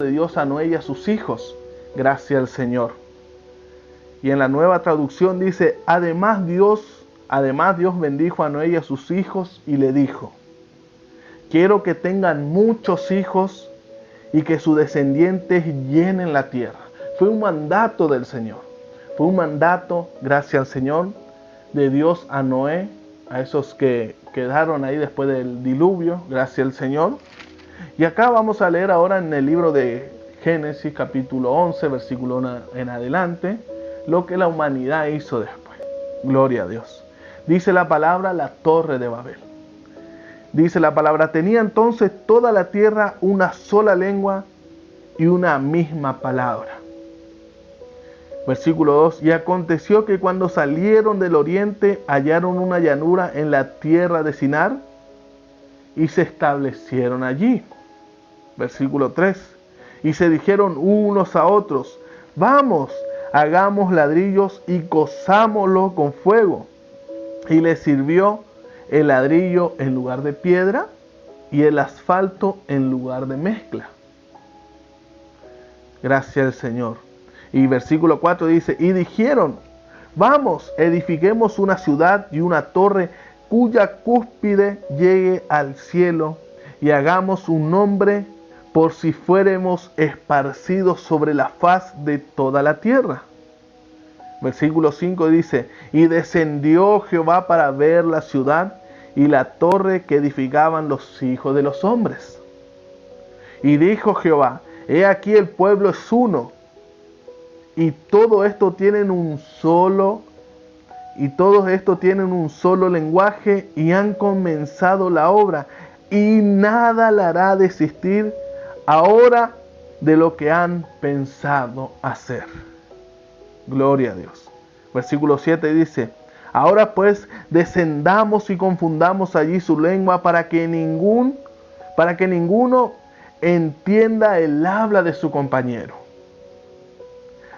de Dios a Noé y a sus hijos. Gracias al Señor. Y en la Nueva Traducción dice, además Dios bendijo a Noé y a sus hijos y le dijo, quiero que tengan muchos hijos y que sus descendientes llenen la tierra. Fue un mandato del Señor. Fue un mandato, gracias al Señor, de Dios a Noé, a esos que quedaron ahí después del diluvio, gracias al Señor. Y acá vamos a leer ahora en el libro de Génesis capítulo 11, versículo 1 en adelante, lo que la humanidad hizo después. Gloria a Dios. Dice la palabra, la torre de Babel. Dice la palabra, tenía entonces toda la tierra una sola lengua y una misma palabra. Versículo 2, y aconteció que cuando salieron del oriente hallaron una llanura en la tierra de Sinar y se establecieron allí. Versículo 3, y se dijeron unos a otros, vamos, hagamos ladrillos y cozámoslo con fuego. Y les sirvió el ladrillo en lugar de piedra y el asfalto en lugar de mezcla. Gracias al Señor. Y versículo 4 dice, y dijeron, vamos, edifiquemos una ciudad y una torre cuya cúspide llegue al cielo y hagamos un nombre por si fuéramos esparcidos sobre la faz de toda la tierra. Versículo 5 dice, y descendió Jehová para ver la ciudad y la torre que edificaban los hijos de los hombres. Y dijo Jehová, he aquí el pueblo es uno, y todo esto tienen un solo lenguaje y han comenzado la obra, y nada la hará desistir ahora de lo que han pensado hacer. Gloria a Dios. Versículo 7 dice, ahora pues descendamos y confundamos allí su lengua para que ninguno entienda el habla de su compañero.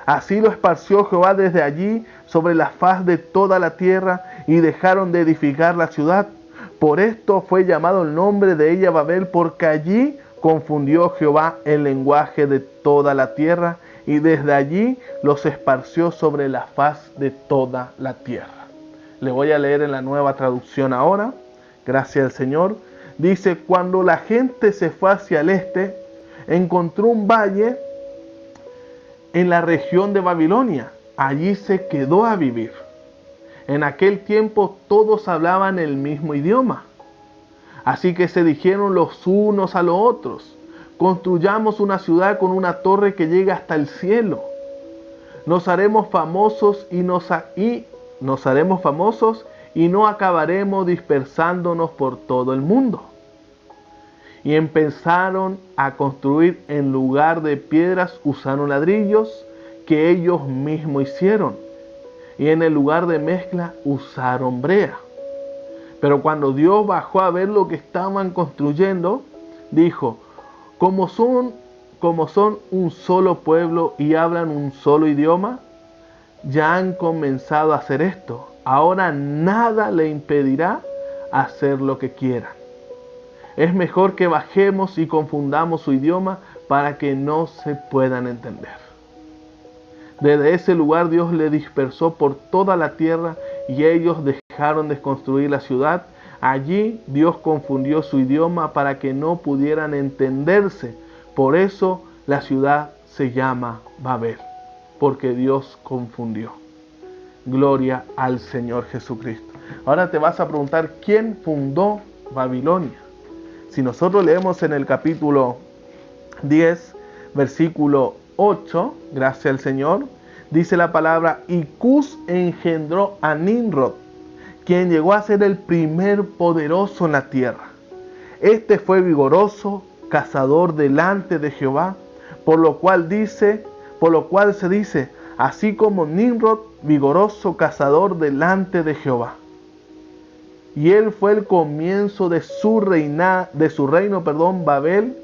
Así lo esparció Jehová desde allí sobre la faz de toda la tierra y dejaron de edificar la ciudad. Por esto fue llamado el nombre de ella Babel, porque allí confundió Jehová el lenguaje de toda la tierra y desde allí los esparció sobre la faz de toda la tierra. Le voy a leer en la Nueva Traducción ahora. Gracias al Señor. Dice, cuando la gente se fue hacia el este, encontró un valle en la región de Babilonia. Allí se quedó a vivir. En aquel tiempo todos hablaban el mismo idioma. Así que se dijeron los unos a los otros, construyamos una ciudad con una torre que llegue hasta el cielo. Nos haremos famosos y no acabaremos dispersándonos por todo el mundo. Y empezaron a construir en lugar de piedras, usaron ladrillos que ellos mismos hicieron. Y en el lugar de mezcla usaron brea. Pero cuando Dios bajó a ver lo que estaban construyendo, dijo, como son un solo pueblo y hablan un solo idioma, ya han comenzado a hacer esto. Ahora nada le impedirá hacer lo que quieran. Es mejor que bajemos y confundamos su idioma para que no se puedan entender. Desde ese lugar Dios le dispersó por toda la tierra y ellos dejaron de construir la ciudad. Allí Dios confundió su idioma para que no pudieran entenderse. Por eso la ciudad se llama Babel, porque Dios confundió. Gloria al Señor Jesucristo. Ahora te vas a preguntar, ¿quién fundó Babilonia? Si nosotros leemos en el capítulo 10, versículo 8, gracias al Señor, dice la palabra, y Cus engendró a Nimrod, quien llegó a ser el primer poderoso en la tierra. Este fue vigoroso, cazador delante de Jehová, por lo cual se dice, así como Nimrod, vigoroso cazador delante de Jehová. Y él fue el comienzo de su reino, Babel,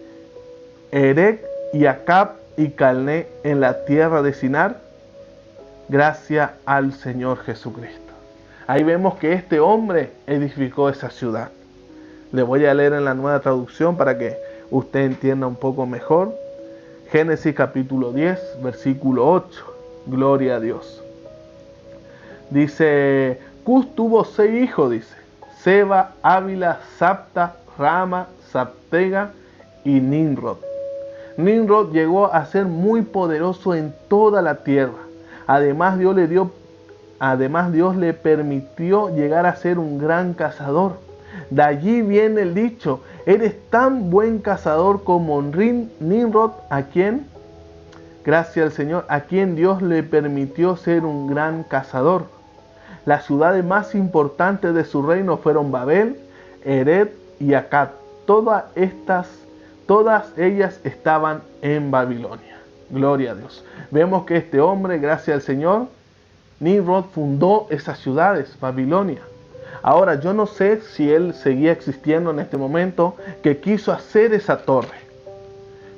Erec y Acab y Calné en la tierra de Sinar, gracias al Señor Jesucristo. Ahí vemos que este hombre edificó esa ciudad. Le voy a leer en la Nueva Traducción para que usted entienda un poco mejor. Génesis capítulo 10, versículo 8. Gloria a Dios. Dice, Cus tuvo 6 hijos, dice. Seba, Ávila, Sapta, Rama, Saptega y Nimrod. Nimrod llegó a ser muy poderoso en toda la tierra. Además Dios le permitió llegar a ser un gran cazador. De allí viene el dicho, eres tan buen cazador como Nimrod, a quien, gracias al Señor, a quien Dios le permitió ser un gran cazador. Las ciudades más importantes de su reino fueron Babel, Ered y Akkad. Todas ellas estaban en Babilonia. Gloria a Dios. Vemos que este hombre, gracias al Señor, Nimrod fundó esas ciudades, Babilonia. Ahora, yo no sé si él seguía existiendo en este momento, que quiso hacer esa torre.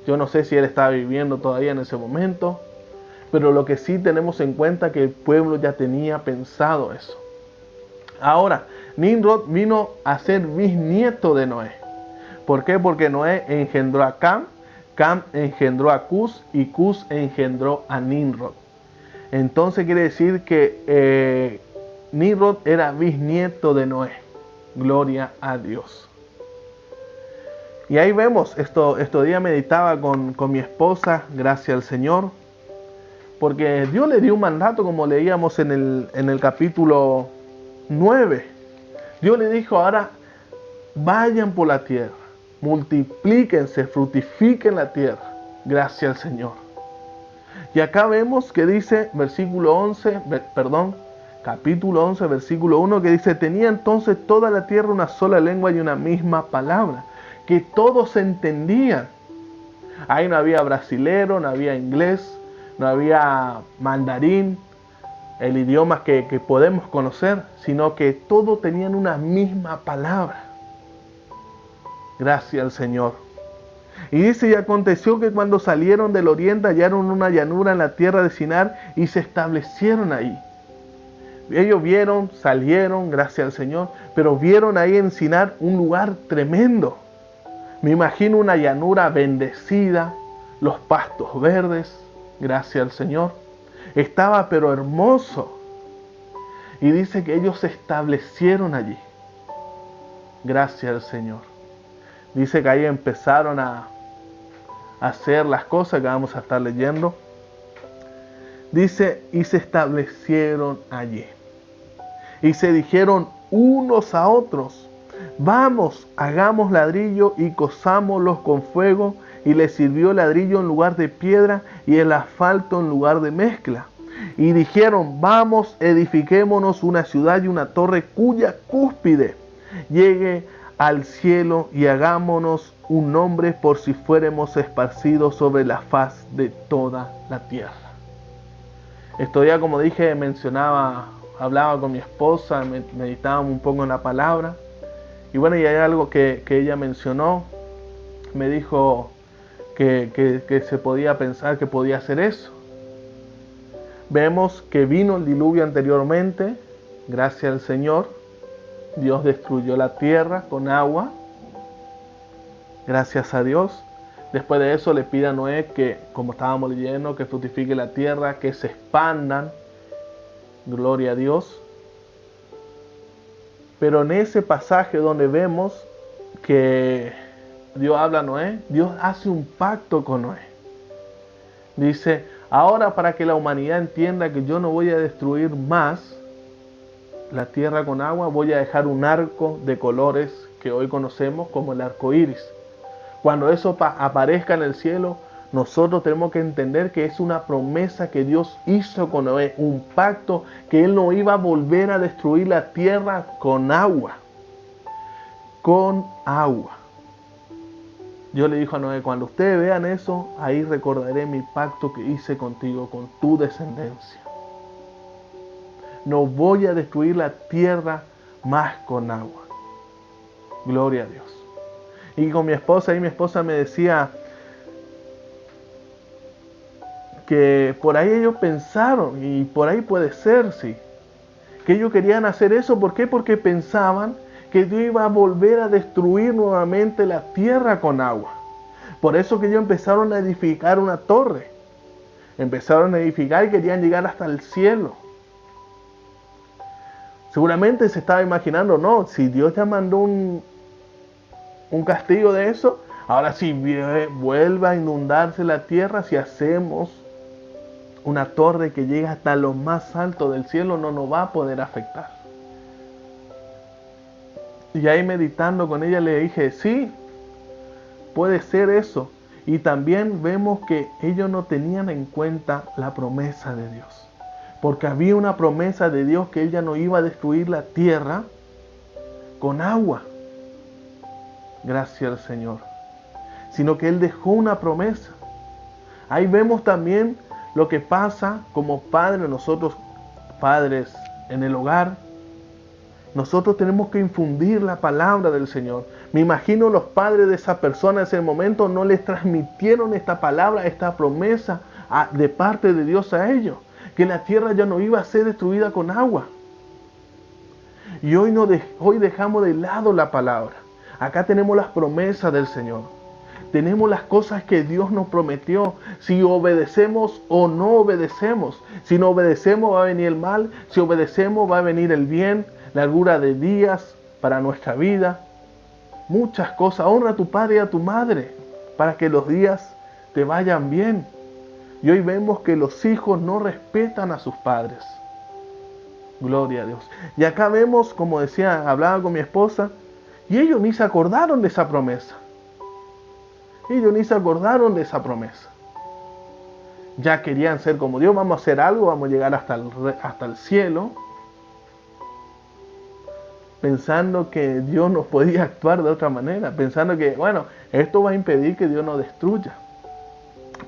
Yo no sé si él estaba viviendo todavía en ese momento, pero lo que sí tenemos en cuenta que el pueblo ya tenía pensado eso. Ahora, Nimrod vino a ser bisnieto de Noé. ¿Por qué? Porque Noé engendró a Cam, Cam engendró a Cus y Cus engendró a Nimrod. Entonces quiere decir que Nimrod era bisnieto de Noé. Gloria a Dios. Y ahí vemos, estos días meditaba con mi esposa, gracias al Señor, porque Dios le dio un mandato, como leíamos en el capítulo 9. Dios le dijo, ahora vayan por la tierra, multiplíquense, fructifiquen la tierra. Gracias al Señor. Y acá vemos que dice, capítulo 11, versículo 1, que dice, tenía entonces toda la tierra una sola lengua y una misma palabra, que todos se entendían. Ahí no había brasilero, no había inglés, no había mandarín, el idioma que podemos conocer, sino que todos tenían una misma palabra. Gracias al Señor. Y dice, y aconteció que cuando salieron del oriente hallaron una llanura en la tierra de Sinar y se establecieron ahí. Ellos salieron, gracias al Señor, pero vieron ahí en Sinar un lugar tremendo. Me imagino una llanura bendecida, los pastos verdes, gracias al Señor. Estaba pero hermoso. Y dice que ellos se establecieron allí. Gracias al Señor. Dice que ahí empezaron a hacer las cosas que vamos a estar leyendo. Dice, y se establecieron allí. Y se dijeron unos a otros, vamos, hagamos ladrillo y cozámoslos con fuego. Y les sirvió el ladrillo en lugar de piedra y el asfalto en lugar de mezcla. Y dijeron, vamos, edifiquémonos una ciudad y una torre cuya cúspide llegue al cielo y hagámonos un nombre por si fuéramos esparcidos sobre la faz de toda la tierra. Esto ya, como dije, hablaba con mi esposa, meditábamos un poco en la palabra. Y bueno, y hay algo que ella mencionó, me dijo que se podía pensar que podía hacer eso. Vemos que vino el diluvio anteriormente, gracias al Señor. Dios destruyó la tierra con agua, gracias a Dios. Después de eso le pide a Noé que, como estábamos leyendo, que fructifique la tierra, que se expandan, gloria a Dios. Pero en ese pasaje donde vemos que Dios habla a Noé, Dios hace un pacto con Noé. Dice, ahora para que la humanidad entienda que yo no voy a destruir más la tierra con agua, voy a dejar un arco de colores que hoy conocemos como el arco iris. Cuando eso aparezca en el cielo, nosotros tenemos que entender que es una promesa que Dios hizo con Noé, un pacto que Él no iba a volver a destruir la tierra con agua. Con agua. Dios le dijo a Noé, cuando ustedes vean eso, ahí recordaré mi pacto que hice contigo, con tu descendencia. No voy a destruir la tierra más con agua. Gloria a Dios. Y con mi esposa, mi esposa me decía que por ahí ellos pensaron, y por ahí puede ser, sí, que ellos querían hacer eso. ¿Por qué? Porque pensaban que Dios iba a volver a destruir nuevamente la tierra con agua. Por eso que ellos empezaron a edificar una torre. Empezaron a edificar y querían llegar hasta el cielo. Seguramente se estaba imaginando, no, si Dios ya mandó un castigo de eso, ahora sí vuelva a inundarse la tierra, si hacemos una torre que llega hasta lo más alto del cielo, no nos va a poder afectar. Y ahí meditando con ella le dije, sí, puede ser eso. Y también vemos que ellos no tenían en cuenta la promesa de Dios. Porque había una promesa de Dios que ella no iba a destruir la tierra con agua. Gracias al Señor. Sino que Él dejó una promesa. Ahí vemos también lo que pasa como padres, nosotros padres en el hogar. Nosotros tenemos que infundir la palabra del Señor. Me imagino los padres de esa persona en ese momento no les transmitieron esta palabra, esta promesa de parte de Dios a ellos. Que la tierra ya no iba a ser destruida con agua. Y hoy dejamos de lado la palabra. Acá tenemos las promesas del Señor. Tenemos las cosas que Dios nos prometió. Si obedecemos o no obedecemos. Si no obedecemos va a venir el mal. Si obedecemos va a venir el bien. Largura de días para nuestra vida. Muchas cosas. Honra a tu padre y a tu madre para que los días te vayan bien. Y hoy vemos que los hijos no respetan a sus padres. Gloria a Dios. Y acá vemos, como decía, hablaba con mi esposa, y ellos ni se acordaron de esa promesa. Ellos ni se acordaron de esa promesa. Ya querían ser como Dios, vamos a hacer algo, vamos a llegar hasta el cielo. Pensando que Dios nos podía actuar de otra manera. Pensando que, bueno, esto va a impedir que Dios nos destruya.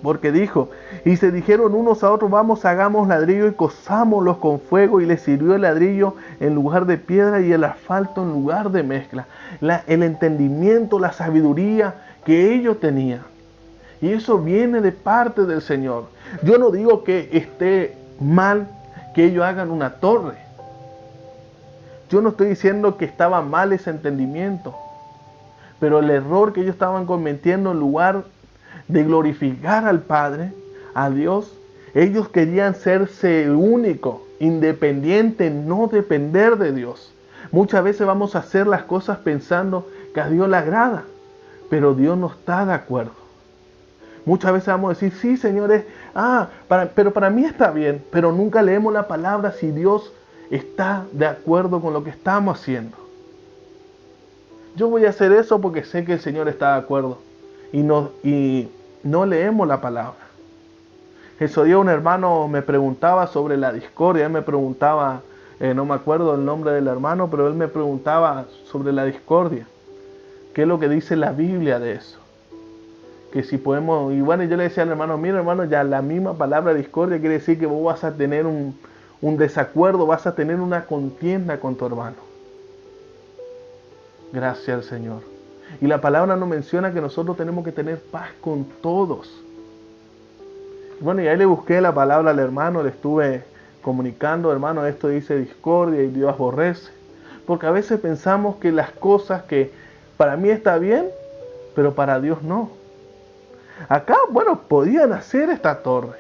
Porque dijo, y se dijeron unos a otros, vamos, hagamos ladrillo y cozámoslos con fuego, y les sirvió el ladrillo en lugar de piedra y el asfalto en lugar de mezcla. El entendimiento, la sabiduría que ellos tenían. Y eso viene de parte del Señor. Yo no digo que esté mal que ellos hagan una torre. Yo no estoy diciendo que estaba mal ese entendimiento. Pero el error que ellos estaban cometiendo, en lugar de glorificar al Padre, a Dios, ellos querían serse el único, independiente, no depender de Dios. Muchas veces vamos a hacer las cosas pensando que a Dios le agrada, pero Dios no está de acuerdo. Muchas veces vamos a decir, sí, señores, pero para mí está bien, pero nunca leemos la palabra si Dios está de acuerdo con lo que estamos haciendo. Yo voy a hacer eso porque sé que el Señor está de acuerdo. Y no leemos la palabra. Ese día un hermano me preguntaba sobre la discordia. Él me preguntaba, no me acuerdo el nombre del hermano, pero él me preguntaba sobre la discordia. ¿Qué es lo que dice la Biblia de eso? Que si podemos, y bueno, yo le decía al hermano, mira hermano, ya la misma palabra discordia quiere decir que vos vas a tener un desacuerdo, vas a tener una contienda con tu hermano. Gracias al Señor. Y la palabra nos menciona que nosotros tenemos que tener paz con todos. Bueno, y ahí le busqué la palabra al hermano, le estuve comunicando, hermano, esto dice discordia y Dios aborrece. Porque a veces pensamos que las cosas que para mí está bien, pero para Dios no. Acá, bueno, podían hacer esta torre,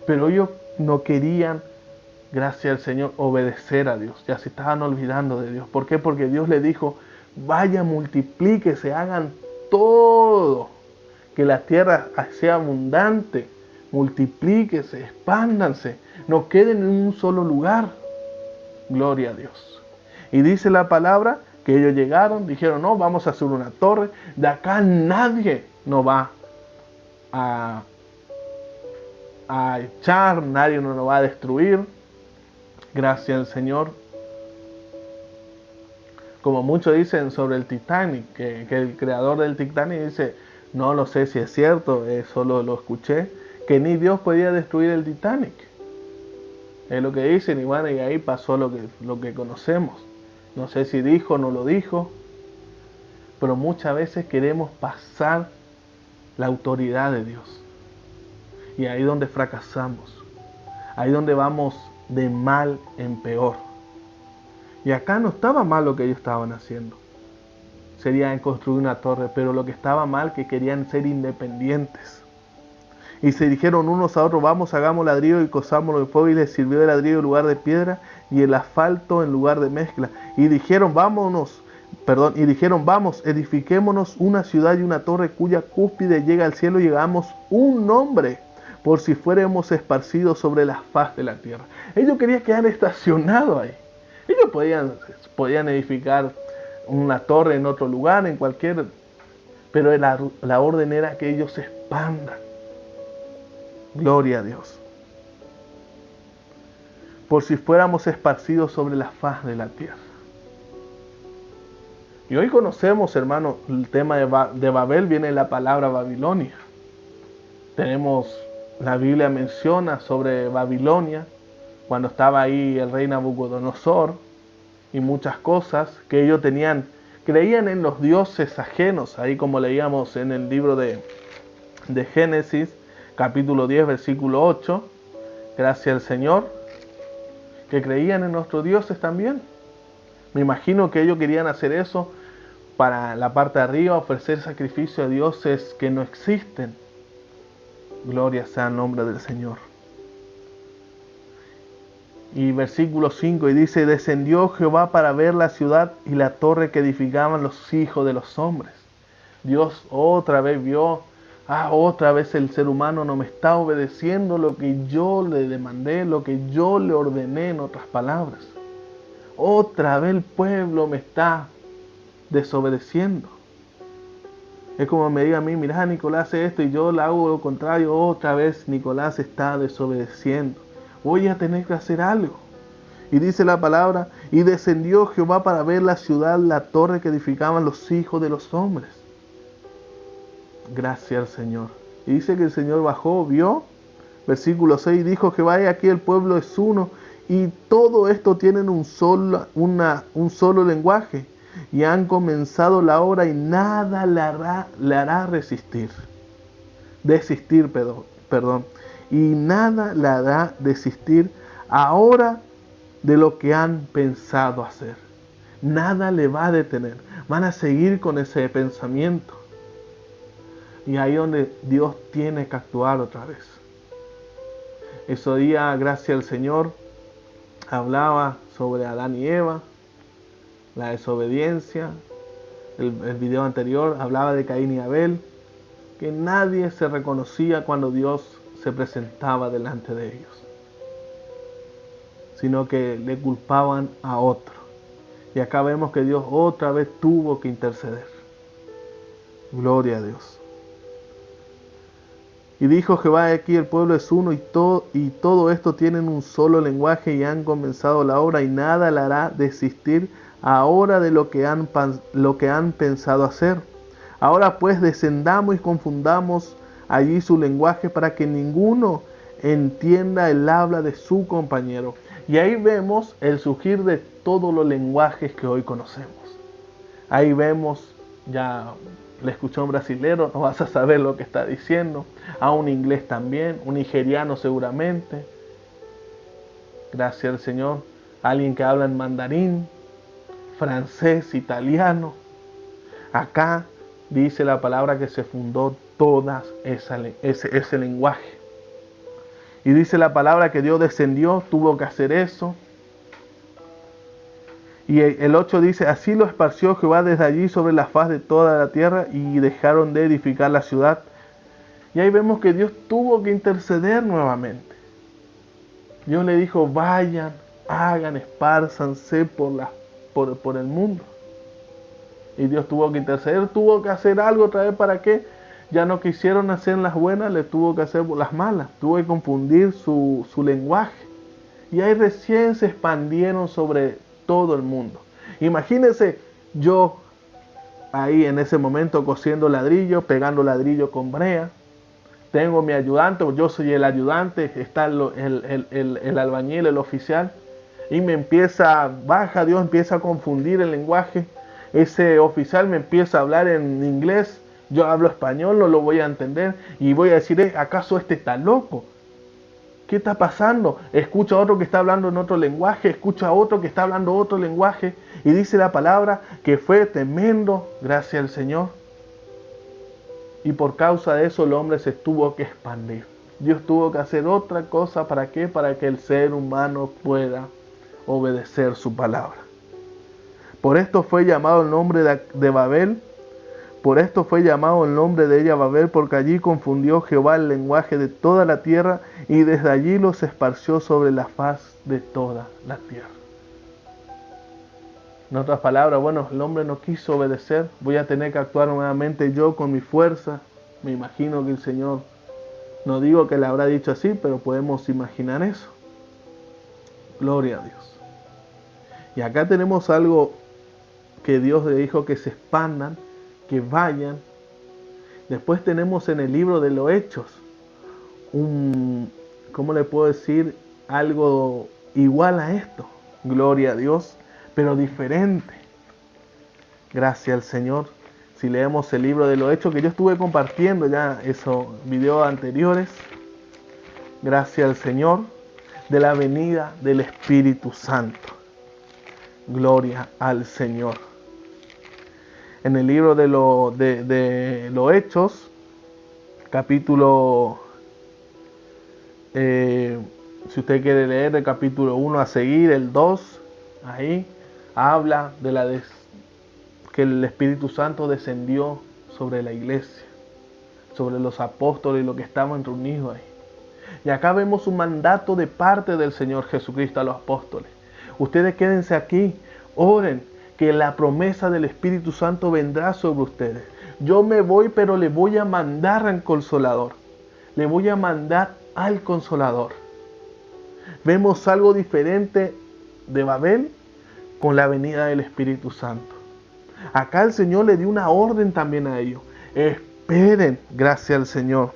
pero ellos no querían, gracias al Señor, obedecer a Dios. Ya se estaban olvidando de Dios. ¿Por qué? Porque Dios le dijo, vaya, multiplíquese, hagan todo, que la tierra sea abundante, multiplíquese, expándanse, no queden en un solo lugar. Gloria a Dios. Y dice la palabra que ellos llegaron, dijeron, no, vamos a hacer una torre, de acá nadie nos va a echar, nadie nos va a destruir. Gracias al Señor. Como muchos dicen sobre el Titanic, que el creador del Titanic dice, no lo sé si es cierto, solo lo escuché, que ni Dios podía destruir el Titanic. Es lo que dicen, y bueno, y ahí pasó lo que conocemos. No sé si dijo o no lo dijo, pero muchas veces queremos pasar la autoridad de Dios. Y ahí es donde fracasamos. Ahí es donde vamos de mal en peor. Y acá no estaba mal lo que ellos estaban haciendo. sería en construir una torre, pero lo que estaba mal, que querían ser independientes. Y se dijeron unos a otros, vamos, hagamos ladrillo y cosámoslo de fuego, y les sirvió el ladrillo en lugar de piedra y el asfalto en lugar de mezcla. Y dijeron, vamos, edifiquémonos una ciudad y una torre cuya cúspide llega al cielo y hagamos un nombre, por si fuéramos esparcidos sobre la faz de la tierra. Ellos querían quedar estacionados ahí. Ellos podían edificar una torre en otro lugar, en cualquier... Pero la orden era que ellos se expandan. Gloria a Dios. Por si fuéramos esparcidos sobre la faz de la tierra. Y hoy conocemos, hermano, el tema de Babel, viene de la palabra Babilonia. La Biblia menciona sobre Babilonia, cuando estaba ahí el rey Nabucodonosor, y muchas cosas que ellos creían en los dioses ajenos, ahí como leíamos en el libro de Génesis, capítulo 10, versículo 8, gracias al Señor, que creían en nuestros dioses también. Me imagino que ellos querían hacer eso para la parte de arriba, ofrecer sacrificio a dioses que no existen. Gloria sea el nombre del Señor. Y versículo 5, y dice, descendió Jehová para ver la ciudad y la torre que edificaban los hijos de los hombres. Dios otra vez vio, otra vez el ser humano no me está obedeciendo lo que yo le demandé, lo que yo le ordené, en otras palabras. Otra vez el pueblo me está desobedeciendo. Es como me diga a mí, mira, Nicolás hace esto y yo le hago lo contrario, otra vez Nicolás está desobedeciendo. Voy a tener que hacer algo. Y dice la palabra, y descendió Jehová para ver la ciudad, la torre que edificaban los hijos de los hombres. Gracias al Señor. Y dice que el Señor bajó, vio, versículo 6, dijo Jehová, he aquí el pueblo es uno, y todo esto tienen un solo lenguaje, y han comenzado la obra y nada le hará desistir, y nada le hará desistir ahora de lo que han pensado hacer. Nada le va a detener, van a seguir con ese pensamiento. Y ahí donde Dios tiene que actuar otra vez. Ese día, gracias al Señor, hablaba sobre Adán y Eva, la desobediencia. El video anterior hablaba de Caín y Abel, que nadie se reconocía cuando Dios se presentaba delante de ellos, sino que le culpaban a otro. Y acá vemos que Dios otra vez tuvo que interceder. Gloria a Dios. Y dijo Jehová, aquí el pueblo es uno, y todo esto tienen un solo lenguaje, y han comenzado la obra, y nada le hará desistir ahora de lo que han pensado hacer. Ahora pues descendamos y confundamos allí su lenguaje, para que ninguno entienda el habla de su compañero. Y ahí vemos el surgir de todos los lenguajes que hoy conocemos. Ahí vemos, ya le escuché a un brasilero, no vas a saber lo que está diciendo, a un inglés también, un nigeriano seguramente, gracias al Señor, alguien que habla en mandarín, francés, italiano. Acá dice la palabra que se fundó toda ese lenguaje. Y dice la palabra que Dios descendió, tuvo que hacer eso. Y el 8 dice, así lo esparció Jehová desde allí sobre la faz de toda la tierra, y dejaron de edificar la ciudad. Y ahí vemos que Dios tuvo que interceder nuevamente. Dios le dijo, vayan, hagan, espárzanse por el mundo. Y Dios tuvo que interceder, tuvo que hacer algo otra vez. ¿Para qué? Ya no quisieron hacer las buenas, le tuvo que hacer las malas. Tuvo que confundir su lenguaje. Y ahí recién se expandieron sobre todo el mundo. Imagínense yo ahí en ese momento cosiendo ladrillo, pegando ladrillo con brea. Tengo mi ayudante, yo soy el ayudante, está el albañil, el oficial. Y baja Dios, empieza a confundir el lenguaje. Ese oficial me empieza a hablar en inglés, yo hablo español, no lo voy a entender. Y voy a decir, ¿acaso este está loco? ¿Qué está pasando? Escucha a otro que está hablando en otro lenguaje, escucha a otro que está hablando otro lenguaje. Y dice la palabra que fue tremendo, gracias al Señor. Y por causa de eso el hombre se tuvo que expandir. Dios tuvo que hacer otra cosa. ¿Para qué? Para que el ser humano pueda obedecer su palabra. Por esto fue llamado el nombre de Babel. Por esto fue llamado el nombre de ella Babel, porque allí confundió Jehová el lenguaje de toda la tierra, y desde allí los esparció sobre la faz de toda la tierra. En otras palabras, bueno, el hombre no quiso obedecer, voy a tener que actuar nuevamente yo con mi fuerza. Me imagino que el Señor, no digo que le habrá dicho así, pero podemos imaginar eso. Gloria a Dios. Y acá tenemos algo que Dios le dijo, que se expandan, que vayan. Después tenemos en el libro de los Hechos ¿cómo le puedo decir? Algo igual a esto. Gloria a Dios, pero diferente. Gracias al Señor. Si leemos el libro de los Hechos, que yo estuve compartiendo ya esos videos anteriores. Gracias al Señor, de la venida del Espíritu Santo. Gloria al Señor. En el libro de los Hechos, capítulo, si usted quiere leer el capítulo 1 a seguir, el 2, ahí habla de que el Espíritu Santo descendió sobre la iglesia, sobre los apóstoles y los que estaban reunidos ahí. Y acá vemos un mandato de parte del Señor Jesucristo a los apóstoles. Ustedes quédense aquí, oren, que la promesa del Espíritu Santo vendrá sobre ustedes. Yo me voy, pero le voy a mandar al Consolador. Le voy a mandar al Consolador. Vemos algo diferente de Babel con la venida del Espíritu Santo. Acá el Señor le dio una orden también a ellos. Esperen, gracias al Señor.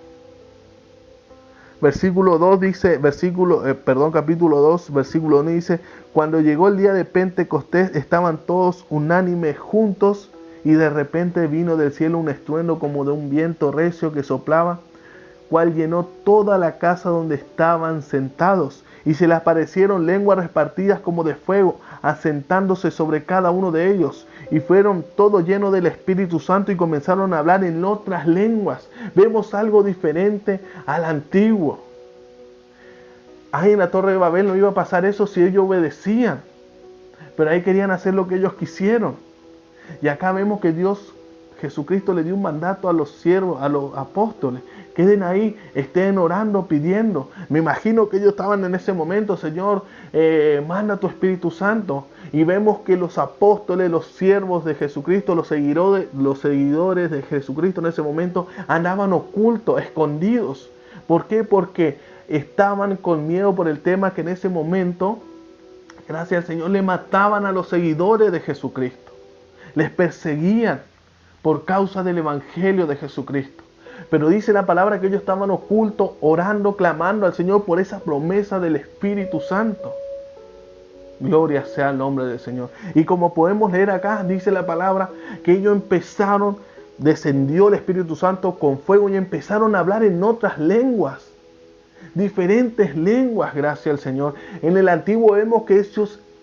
Versículo 2 dice, capítulo 2, versículo 1 dice: cuando llegó el día de Pentecostés, estaban todos unánimes juntos, y de repente vino del cielo un estruendo como de un viento recio que soplaba, cual llenó toda la casa donde estaban sentados, y se les aparecieron lenguas repartidas como de fuego, asentándose sobre cada uno de ellos, y fueron todos llenos del Espíritu Santo y comenzaron a hablar en otras lenguas. Vemos algo diferente al antiguo. Ahí en la Torre de Babel no iba a pasar eso si ellos obedecían, pero ahí querían hacer lo que ellos quisieron. Y acá vemos que Dios, Jesucristo, le dio un mandato a los siervos, a los apóstoles: queden ahí, estén orando, pidiendo. Me imagino que ellos estaban en ese momento: Señor, manda tu Espíritu Santo. Y vemos que los apóstoles, los siervos de Jesucristo, los seguidores de Jesucristo en ese momento andaban ocultos, escondidos. ¿Por qué? Porque estaban con miedo por el tema que en ese momento, gracias al Señor, le mataban a los seguidores de Jesucristo. Les perseguían por causa del Evangelio de Jesucristo. Pero dice la palabra que ellos estaban ocultos, orando, clamando al Señor por esa promesa del Espíritu Santo. Gloria sea el nombre del Señor. Y como podemos leer acá, dice la palabra que ellos empezaron, descendió el Espíritu Santo con fuego y empezaron a hablar en otras lenguas. Diferentes lenguas, gracias al Señor. En el antiguo vemos que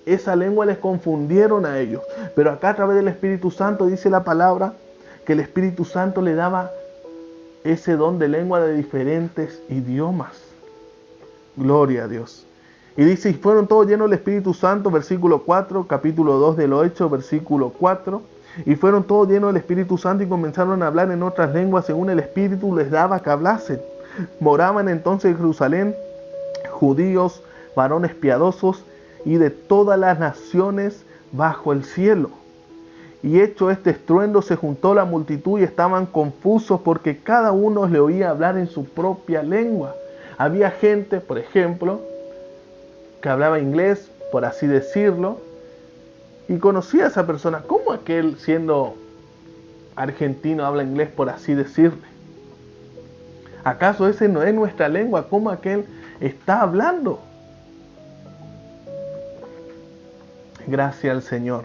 esa lengua les confundieron a ellos. Pero acá a través del Espíritu Santo dice la palabra que el Espíritu Santo le daba ese don de lengua de diferentes idiomas. Gloria a Dios. Y dice: y fueron todos llenos del Espíritu Santo, versículo 4, capítulo 2 de los Hechos, versículo 4. Y fueron todos llenos del Espíritu Santo y comenzaron a hablar en otras lenguas según el Espíritu les daba que hablasen. Moraban entonces en Jerusalén judíos, varones piadosos y de todas las naciones bajo el cielo. Y hecho este estruendo, se juntó la multitud y estaban confusos porque cada uno le oía hablar en su propia lengua. Había gente, por ejemplo, que hablaba inglés, por así decirlo, y conocía a esa persona. ¿Cómo aquel, siendo argentino, habla inglés, por así decirle? ¿Acaso ese no es nuestra lengua? ¿Cómo aquel está hablando? Gracias al Señor.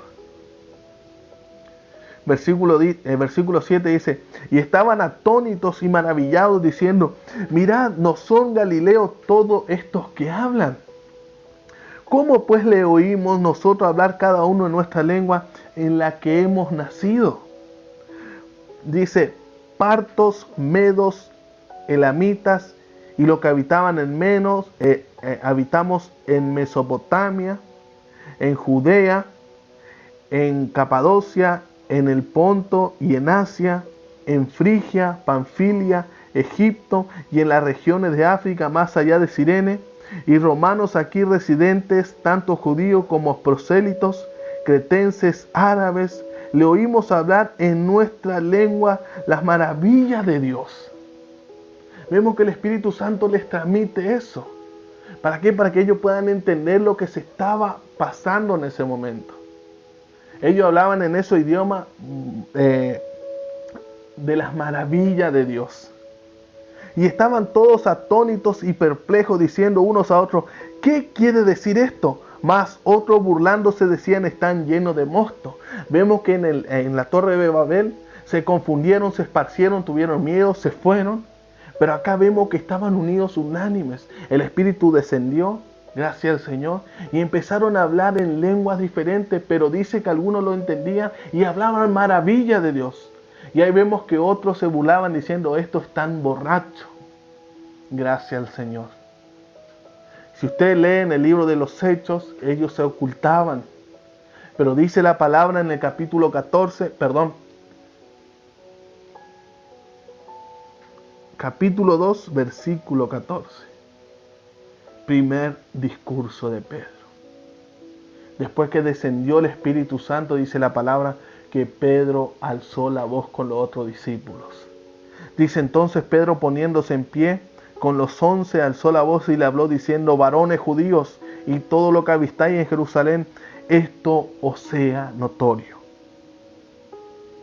Versículo 7 dice, y estaban atónitos y maravillados diciendo, mirad, ¿no son galileos todos estos que hablan? ¿Cómo pues le oímos nosotros hablar cada uno en nuestra lengua en la que hemos nacido? Dice, partos, medos, elamitas y los que habitaban en Menos, habitamos en Mesopotamia, en Judea, en Capadocia, en el Ponto y en Asia, en Frigia, Panfilia, Egipto y en las regiones de África más allá de Cirene, y romanos aquí residentes, tanto judíos como prosélitos, cretenses, árabes, le oímos hablar en nuestra lengua las maravillas de Dios. Vemos que el Espíritu Santo les transmite eso. ¿Para qué? Para que ellos puedan entender lo que se estaba pasando en ese momento. Ellos hablaban en ese idioma de las maravillas de Dios. Y estaban todos atónitos y perplejos, diciendo unos a otros, ¿qué quiere decir esto? Mas otros burlándose decían, están llenos de mosto. Vemos que en la torre de Babel se confundieron, se esparcieron, tuvieron miedo, se fueron. Pero acá vemos que estaban unidos, unánimes. El Espíritu descendió, gracias al Señor, y empezaron a hablar en lenguas diferentes, pero dice que algunos lo entendían y hablaban maravillas de Dios. Y ahí vemos que otros se burlaban diciendo, estos están borrachos. Gracias al Señor. Si usted lee en el libro de los Hechos, ellos se ocultaban. Pero dice la palabra en el capítulo 14, capítulo 2, versículo 14. Primer discurso de Pedro. Después que descendió el Espíritu Santo, dice la palabra que Pedro alzó la voz con los otros discípulos. Dice entonces Pedro, poniéndose en pie, con los 11 alzó la voz y le habló diciendo, varones judíos y todo lo que avistáis en Jerusalén, esto os sea notorio.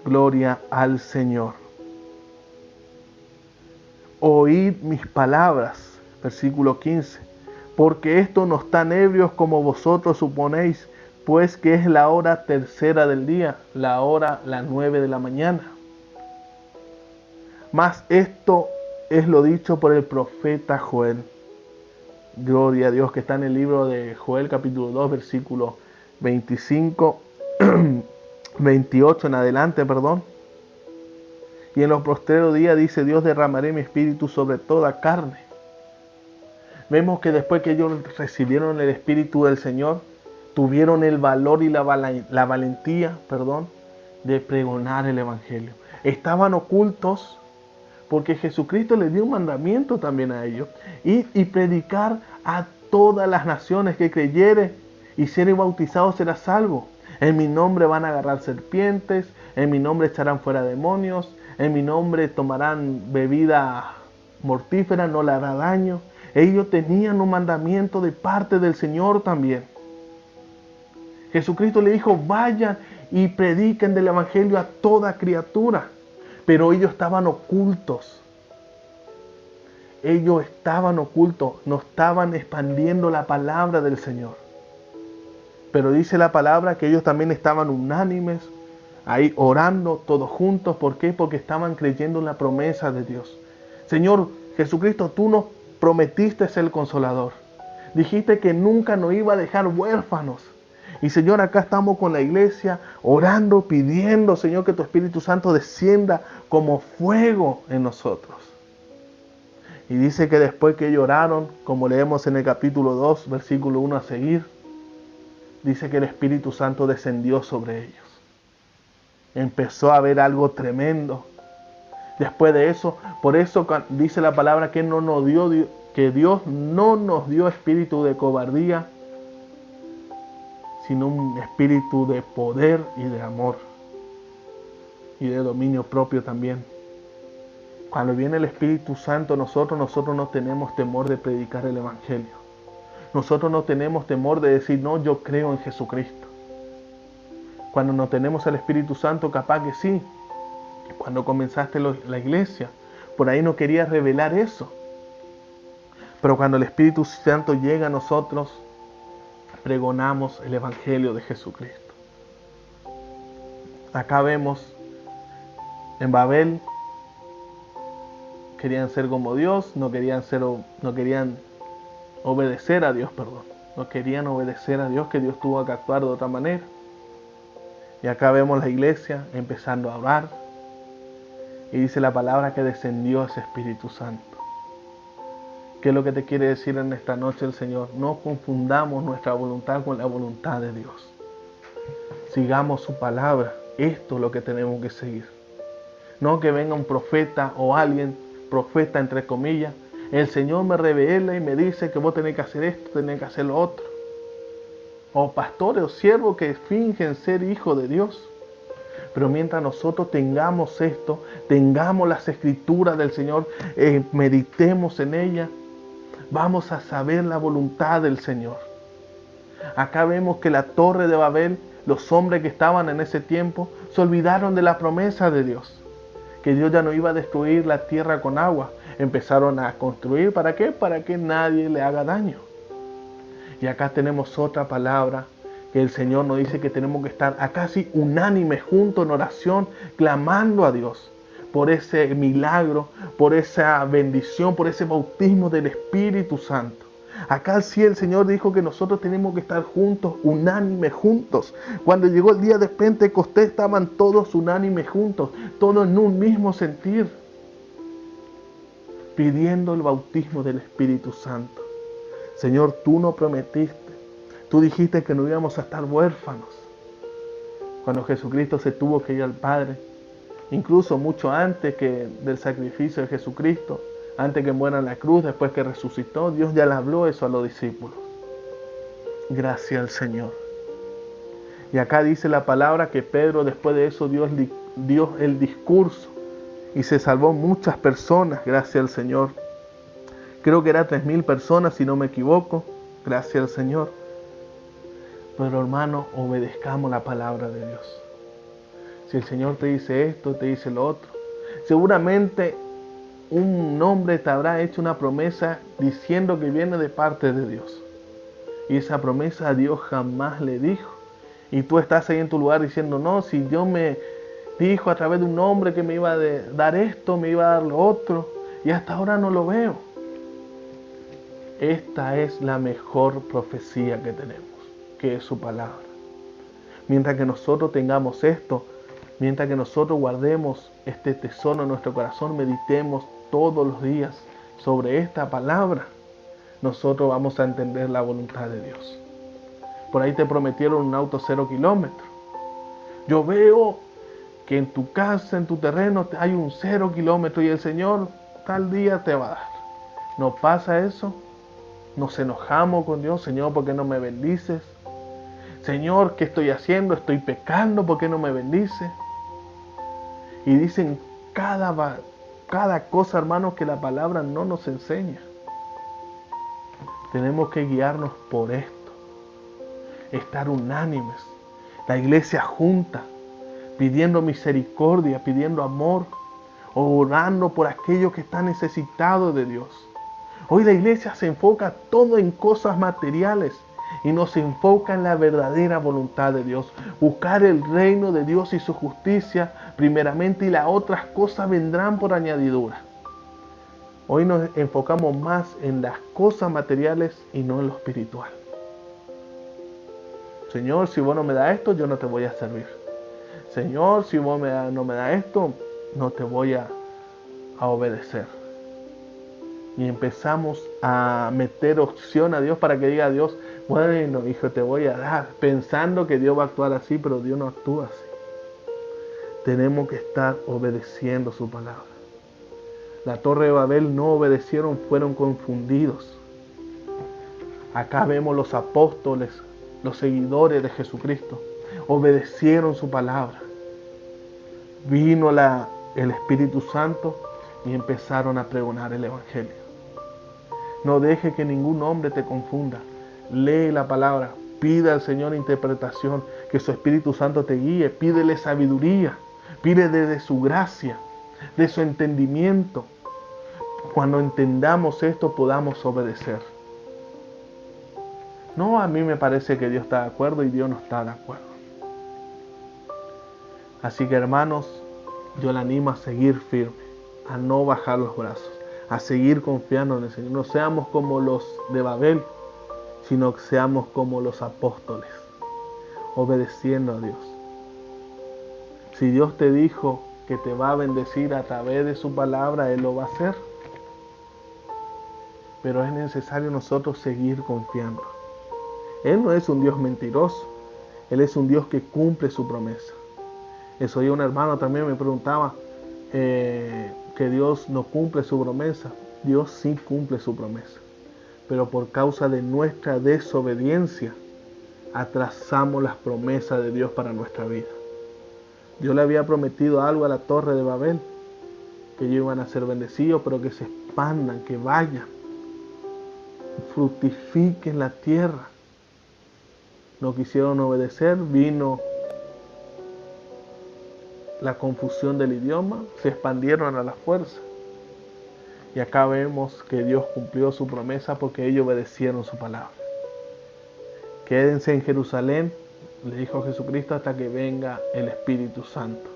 Gloria al Señor. Oíd mis palabras, versículo 15, porque estos no están ebrios como vosotros suponéis, pues que es la hora tercera del día, las 9 de la mañana. Mas esto es lo dicho por el profeta Joel. Gloria a Dios, que está en el libro de Joel capítulo 2, versículo 28 en adelante, Y en los postreros días, dice Dios, derramaré mi espíritu sobre toda carne. Vemos que después que ellos recibieron el espíritu del Señor, tuvieron el valor y la valentía, de pregonar el evangelio. Estaban ocultos porque Jesucristo les dio un mandamiento también a ellos. Y predicar a todas las naciones que creyere y seré bautizado será salvo. En mi nombre van a agarrar serpientes, en mi nombre echarán fuera demonios, en mi nombre tomarán bebida mortífera, no le hará daño. Ellos tenían un mandamiento de parte del Señor también. Jesucristo le dijo, vayan y prediquen del evangelio a toda criatura. Pero ellos estaban ocultos. Ellos estaban ocultos, no estaban expandiendo la palabra del Señor. Pero dice la palabra que ellos también estaban unánimes, ahí orando todos juntos. ¿Por qué? Porque estaban creyendo en la promesa de Dios. Señor Jesucristo, tú nos prometiste ser el Consolador. Dijiste que nunca nos iba a dejar huérfanos. Y Señor, acá estamos con la iglesia orando, pidiendo, Señor, que tu Espíritu Santo descienda como fuego en nosotros. Y dice que después que ellos oraron, como leemos en el capítulo 2, versículo 1 a seguir, dice que el Espíritu Santo descendió sobre ellos. Empezó a haber algo tremendo. Después de eso, por eso dice la palabra que Dios no nos dio espíritu de cobardía, sino un espíritu de poder y de amor y de dominio propio también. Cuando viene el Espíritu Santo, nosotros no tenemos temor de predicar el evangelio. Nosotros no tenemos temor de decir, no, yo creo en Jesucristo. Cuando no tenemos el Espíritu Santo, capaz que sí. Cuando comenzaste la iglesia, por ahí no querías revelar eso. Pero cuando el Espíritu Santo llega a nosotros, pregonamos el Evangelio de Jesucristo. Acá vemos en Babel, querían ser como Dios, no querían obedecer a Dios, perdón. No querían obedecer a Dios, que Dios tuvo que actuar de otra manera. Y acá vemos la iglesia empezando a orar. Y dice la palabra que descendió ese Espíritu Santo. ¿Qué es lo que te quiere decir en esta noche el Señor? No confundamos nuestra voluntad con la voluntad de Dios. Sigamos su palabra. Esto es lo que tenemos que seguir. No que venga un profeta o alguien, profeta entre comillas. El Señor me revela y me dice que vos tenés que hacer esto, tenés que hacer lo otro. O pastores o siervos que fingen ser hijos de Dios. Pero mientras nosotros tengamos esto, tengamos las escrituras del Señor, meditemos en ellas, vamos a saber la voluntad del Señor. Acá vemos que la torre de Babel, los hombres que estaban en ese tiempo, se olvidaron de la promesa de Dios. Que Dios ya no iba a destruir la tierra con agua. Empezaron a construir, ¿para qué? Para que nadie le haga daño. Y acá tenemos otra palabra que el Señor nos dice que tenemos que estar a casi unánimes juntos en oración, clamando a Dios por ese milagro, por esa bendición, por ese bautismo del Espíritu Santo. Acá sí el Señor dijo que nosotros tenemos que estar juntos, unánimes juntos. Cuando llegó el día de Pentecostés estaban todos unánimes juntos, todos en un mismo sentir, pidiendo el bautismo del Espíritu Santo. Señor, tú nos prometiste, tú dijiste que no íbamos a estar huérfanos. Cuando Jesucristo se tuvo que ir al Padre, incluso mucho antes del sacrificio de Jesucristo, antes que muera en la cruz, después que resucitó, Dios ya le habló eso a los discípulos. Gracias al Señor. Y acá dice la palabra que Pedro después de eso dio el discurso y se salvó muchas personas, gracias al Señor. Creo que era 3.000 personas, si no me equivoco, gracias al Señor. Pero hermano, obedezcamos la palabra de Dios. Si el Señor te dice esto, te dice lo otro, seguramente un hombre te habrá hecho una promesa diciendo que viene de parte de Dios. Y esa promesa a Dios jamás le dijo. Y tú estás ahí en tu lugar diciendo, no, si Dios me dijo a través de un hombre que me iba a dar esto, me iba a dar lo otro, y hasta ahora no lo veo. Esta es la mejor profecía que tenemos, que es su palabra. Mientras que nosotros tengamos esto, mientras que nosotros guardemos este tesoro en nuestro corazón, meditemos todos los días sobre esta palabra, nosotros vamos a entender la voluntad de Dios. Por ahí te prometieron un auto 0 kilómetros. Yo veo que en tu casa, en tu terreno, hay un 0 kilómetro y el Señor tal día te va a dar. ¿No pasa eso? Nos enojamos con Dios. Señor, ¿por qué no me bendices? Señor, ¿qué estoy haciendo? Estoy pecando, ¿por qué no me bendices? Y dicen cada cosa, hermanos, que la palabra no nos enseña. Tenemos que guiarnos por esto. Estar unánimes. La iglesia junta, pidiendo misericordia, pidiendo amor, orando por aquellos que están necesitados de Dios. Hoy la iglesia se enfoca todo en cosas materiales y no se enfoca en la verdadera voluntad de Dios. Buscar el reino de Dios y su justicia primeramente, y las otras cosas vendrán por añadidura. Hoy nos enfocamos más en las cosas materiales y no en lo espiritual. Señor, si vos no me das esto, yo no te voy a servir. Señor, si vos no me das esto, no te voy a obedecer. Y empezamos a meter opción a Dios para que diga a Dios, bueno, hijo, te voy a dar, pensando que Dios va a actuar así, pero Dios no actúa así. Tenemos que estar obedeciendo su palabra. La torre de Babel no obedecieron, fueron confundidos. Acá vemos los apóstoles, los seguidores de Jesucristo, obedecieron su palabra. Vino el Espíritu Santo y empezaron a pregonar el Evangelio. No deje que ningún hombre te confunda. Lee la palabra, pide al Señor interpretación, que su Espíritu Santo te guíe, pídele sabiduría, pídele de su gracia, de su entendimiento. Cuando entendamos esto, podamos obedecer. No, a mí me parece que Dios está de acuerdo y Dios no está de acuerdo. Así que hermanos, yo le animo a seguir firme, a no bajar los brazos, a seguir confiando en el Señor. No seamos como los de Babel, sino que seamos como los apóstoles, obedeciendo a Dios. Si Dios te dijo que te va a bendecir a través de su palabra, Él lo va a hacer. Pero es necesario nosotros seguir confiando. Él no es un Dios mentiroso, Él es un Dios que cumple su promesa. Eso un hermano también me preguntaba que Dios no cumple su promesa. Dios sí cumple su promesa, pero por causa de nuestra desobediencia atrasamos las promesas de Dios para nuestra vida. Dios le había prometido algo a la torre de Babel, que ellos iban a ser bendecidos, pero que se expandan, que vayan, fructifiquen la tierra. No quisieron obedecer, vino la confusión del idioma, se expandieron a la fuerza. Y acá vemos que Dios cumplió su promesa porque ellos obedecieron su palabra. Quédense en Jerusalén, le dijo Jesucristo, hasta que venga el Espíritu Santo.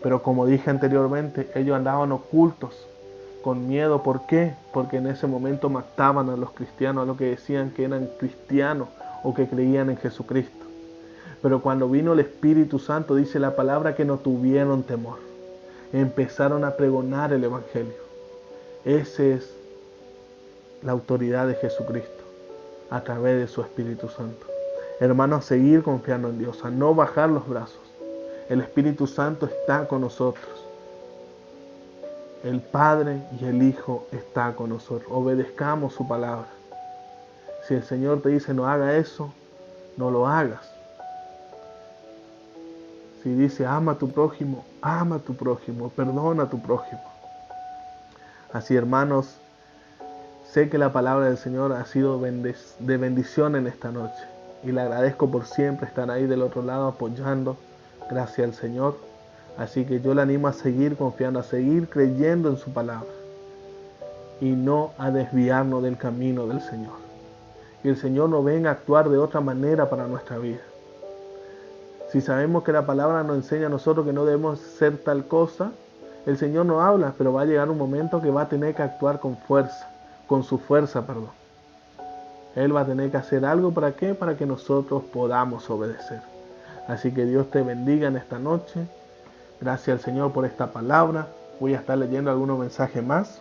Pero como dije anteriormente, ellos andaban ocultos, con miedo. ¿Por qué? Porque en ese momento mataban a los cristianos, a los que decían que eran cristianos o que creían en Jesucristo. Pero cuando vino el Espíritu Santo, dice la palabra que no tuvieron temor. Empezaron a pregonar el Evangelio. Esa es la autoridad de Jesucristo, a través de su Espíritu Santo. Hermanos, seguir confiando en Dios, a no bajar los brazos. El Espíritu Santo está con nosotros. El Padre y el Hijo están con nosotros. Obedezcamos su palabra. Si el Señor te dice no haga eso, no lo hagas. Si dice ama a tu prójimo, perdona a tu prójimo. Así, hermanos, sé que la palabra del Señor ha sido de bendición en esta noche. Y le agradezco por siempre estar ahí del otro lado apoyando. Gracias al Señor. Así que yo le animo a seguir confiando, a seguir creyendo en su palabra. Y no a desviarnos del camino del Señor. Y el Señor no venga a actuar de otra manera para nuestra vida. Si sabemos que la palabra nos enseña a nosotros que no debemos hacer tal cosa, el Señor no habla, pero va a llegar un momento que va a tener que actuar con fuerza, con su fuerza, perdón. Él va a tener que hacer algo, ¿para qué? Para que nosotros podamos obedecer. Así que Dios te bendiga en esta noche. Gracias al Señor por esta palabra. Voy a estar leyendo algunos mensajes más.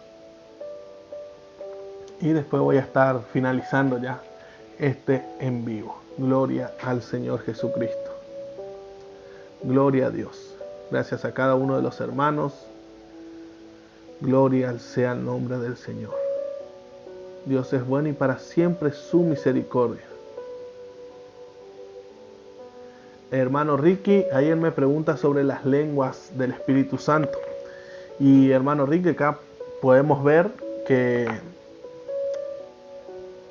Y después voy a estar finalizando ya este en vivo. Gloria al Señor Jesucristo. Gloria a Dios. Gracias a cada uno de los hermanos. Gloria sea el nombre del Señor. Dios es bueno y para siempre su misericordia. Hermano Ricky, ayer me pregunta sobre las lenguas del Espíritu Santo. Y hermano Ricky, acá podemos ver que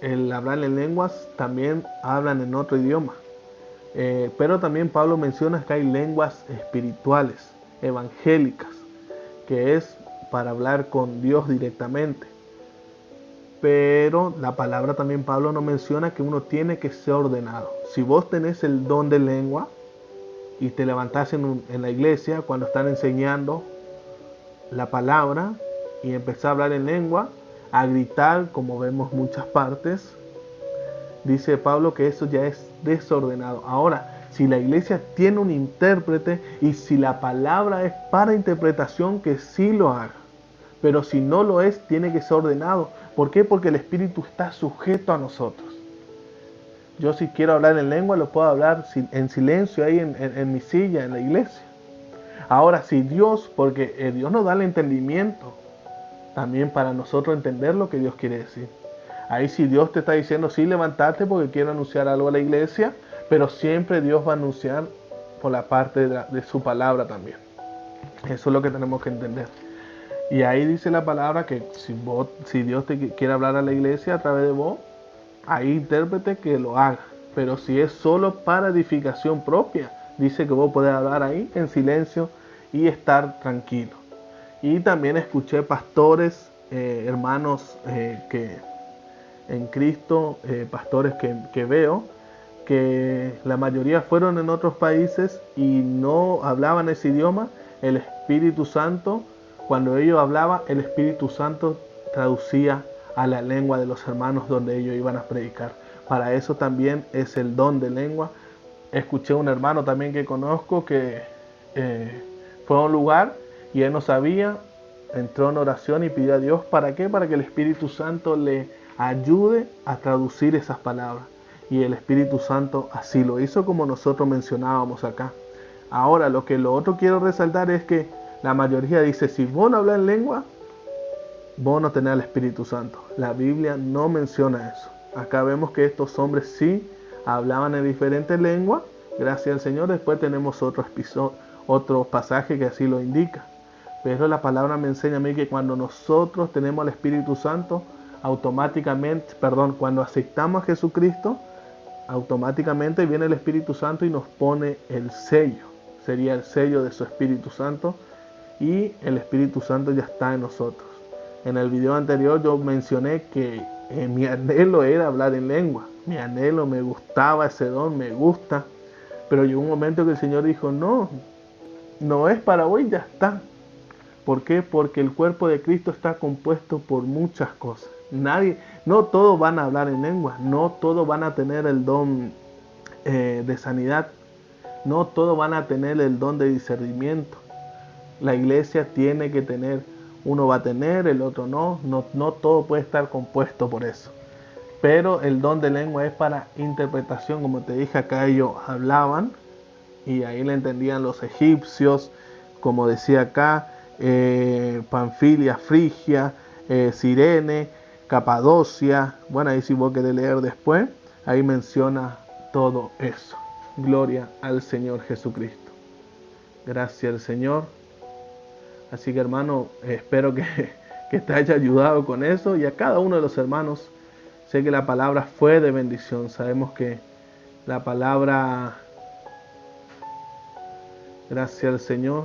el hablar en lenguas también hablan en otro idioma. Pero también Pablo menciona que hay lenguas espirituales, evangélicas, que es para hablar con Dios directamente. Pero la palabra también Pablo nos menciona que uno tiene que ser ordenado. Si vos tenés el don de lengua y te levantás en la iglesia cuando están enseñando la palabra y empezás a hablar en lengua, a gritar como vemos muchas partes, dice Pablo que eso ya es desordenado. Ahora, si la iglesia tiene un intérprete y si la palabra es para interpretación, que sí lo haga. Pero si no lo es, tiene que ser ordenado. ¿Por qué? Porque el Espíritu está sujeto a nosotros. Yo si quiero hablar en lengua, lo puedo hablar en silencio ahí en mi silla, en la iglesia. Ahora, si Dios, porque Dios nos da el entendimiento también para nosotros entender lo que Dios quiere decir. Ahí si Dios te está diciendo, sí, levantate porque quiero anunciar algo a la iglesia, pero siempre Dios va a anunciar por la parte de su palabra también. Eso es lo que tenemos que entender. Y ahí dice la palabra que si Dios te quiere hablar a la iglesia a través de vos, hay intérprete que lo haga. Pero si es solo para edificación propia, dice que vos podés hablar ahí en silencio y estar tranquilo. Y también escuché pastores, hermanos que en Cristo, pastores que veo, que la mayoría fueron en otros países y no hablaban ese idioma, el Espíritu Santo, cuando ellos hablaban, el Espíritu Santo traducía a la lengua de los hermanos donde ellos iban a predicar. Para eso también es el don de lengua. Escuché un hermano también que conozco que fue a un lugar y él no sabía, entró en oración y pidió a Dios, ¿para qué? Para que el Espíritu Santo le ayude a traducir esas palabras. Y el Espíritu Santo así lo hizo, como nosotros mencionábamos acá. Ahora, lo otro quiero resaltar es que la mayoría dice, si vos no hablas en lengua, vos no tenés al Espíritu Santo. La Biblia no menciona eso. Acá vemos que estos hombres sí hablaban en diferentes lenguas, gracias al Señor. Después tenemos otro pasaje que así lo indica. Pero la palabra me enseña a mí que cuando nosotros tenemos al Espíritu Santo, cuando aceptamos a Jesucristo, automáticamente viene el Espíritu Santo y nos pone el sello. Sería el sello de su Espíritu Santo, y el Espíritu Santo ya está en nosotros. En el video anterior yo mencioné que mi anhelo era hablar en lengua. Mi anhelo, me gustaba ese don, me gusta. Pero llegó un momento que el Señor dijo, no es para hoy, ya está. ¿Por qué? Porque el cuerpo de Cristo está compuesto por muchas cosas. No todos van a hablar en lengua, no todos van a tener el don de sanidad, no todos van a tener el don de discernimiento. La iglesia tiene que tener, uno va a tener, el otro no todo puede estar compuesto por eso. Pero el don de lengua es para interpretación, como te dije, acá ellos hablaban y ahí le entendían los egipcios, como decía acá, Panfilia, Frigia, Cirene, Capadocia. Bueno, ahí si vos querés leer después, ahí menciona todo eso. Gloria al Señor Jesucristo. Gracias al Señor. Así que hermano, espero que te haya ayudado con eso, y a cada uno de los hermanos. Sé que la palabra fue de bendición. Sabemos que la palabra, gracias al Señor.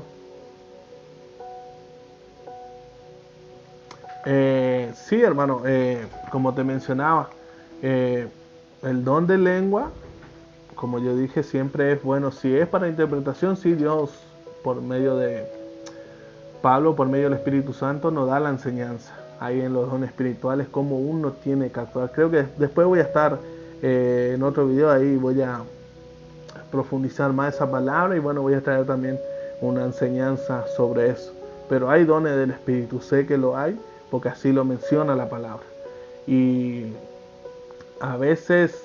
Sí, hermano, como te mencionaba, el don de lengua, como yo dije, siempre es bueno. Si es para interpretación, sí, Dios, por medio de Pablo, por medio del Espíritu Santo, nos da la enseñanza ahí en los dones espirituales, cómo uno tiene que actuar. Creo que después voy a estar en otro video, ahí voy a profundizar más esa palabra, y bueno, voy a traer también una enseñanza sobre eso. Pero hay dones del Espíritu, sé que lo hay, porque así lo menciona la palabra. Y a veces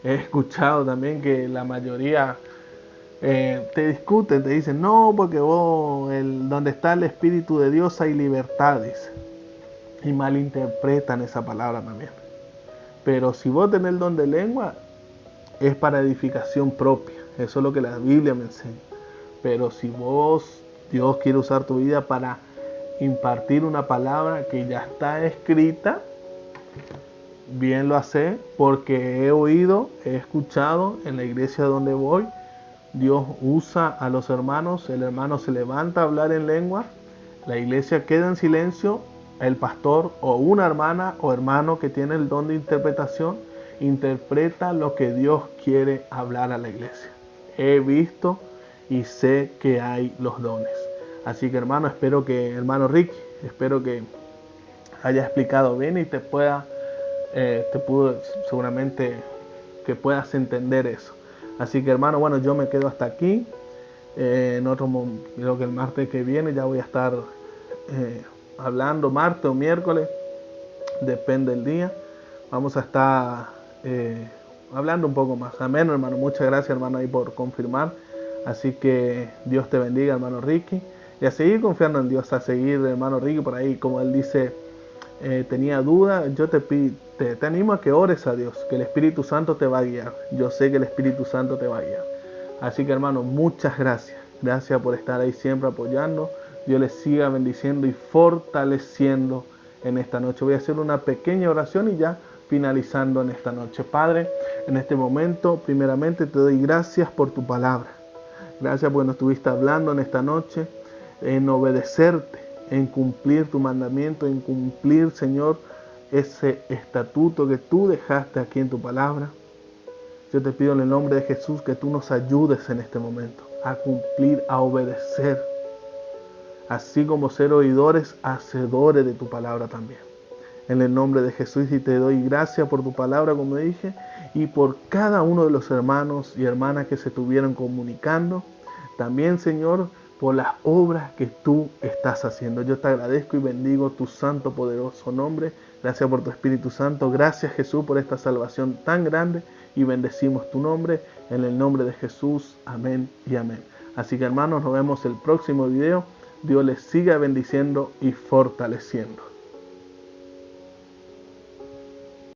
he escuchado también que la mayoría te discuten, te dicen, no, porque vos, donde está el Espíritu de Dios hay libertad, dice. Y malinterpretan esa palabra también. Pero si vos tenés el don de lengua, es para edificación propia. Eso es lo que la Biblia me enseña. Pero si Dios quiere usar tu vida para impartir una palabra que ya está escrita, bien lo hace, porque he oído, he escuchado en la iglesia donde voy, Dios usa a los hermanos, el hermano se levanta a hablar en lengua, la iglesia queda en silencio, el pastor o una hermana o hermano que tiene el don de interpretación interpreta lo que Dios quiere hablar a la iglesia. He visto y sé que hay los dones. Así que hermano, hermano Ricky, espero que haya explicado bien y seguramente que puedas entender eso. Así que hermano, bueno, yo me quedo hasta aquí. Creo que el martes que viene ya voy a estar hablando, martes o miércoles, depende del día. Vamos a estar hablando un poco más. Amén, hermano. Muchas gracias, hermano, ahí por confirmar. Así que Dios te bendiga, hermano Ricky. Y a seguir confiando en Dios, a seguir, hermano Ricky, por ahí, como él dice, tenía duda. Yo te animo a que ores a Dios, que el Espíritu Santo te va a guiar. Yo sé que el Espíritu Santo te va a guiar. Así que hermano, muchas gracias. Gracias por estar ahí siempre apoyando. Dios les siga bendiciendo y fortaleciendo en esta noche. Voy a hacer una pequeña oración y ya finalizando en esta noche. Padre, en este momento, primeramente te doy gracias por tu palabra. Gracias porque nos estuviste hablando en esta noche, en obedecerte, en cumplir tu mandamiento, en cumplir, Señor, ese estatuto que tú dejaste aquí en tu palabra. Yo te pido en el nombre de Jesús que tú nos ayudes en este momento a cumplir, a obedecer, así como ser oidores, hacedores de tu palabra también. En el nombre de Jesús, y te doy gracias por tu palabra, como dije, y por cada uno de los hermanos y hermanas que se estuvieron comunicando. También, Señor, por las obras que tú estás haciendo. Yo te agradezco y bendigo tu santo, poderoso nombre. Gracias por tu Espíritu Santo. Gracias, Jesús, por esta salvación tan grande, y bendecimos tu nombre en el nombre de Jesús. Amén y amén. Así que, hermanos, nos vemos el próximo video. Dios les siga bendiciendo y fortaleciendo.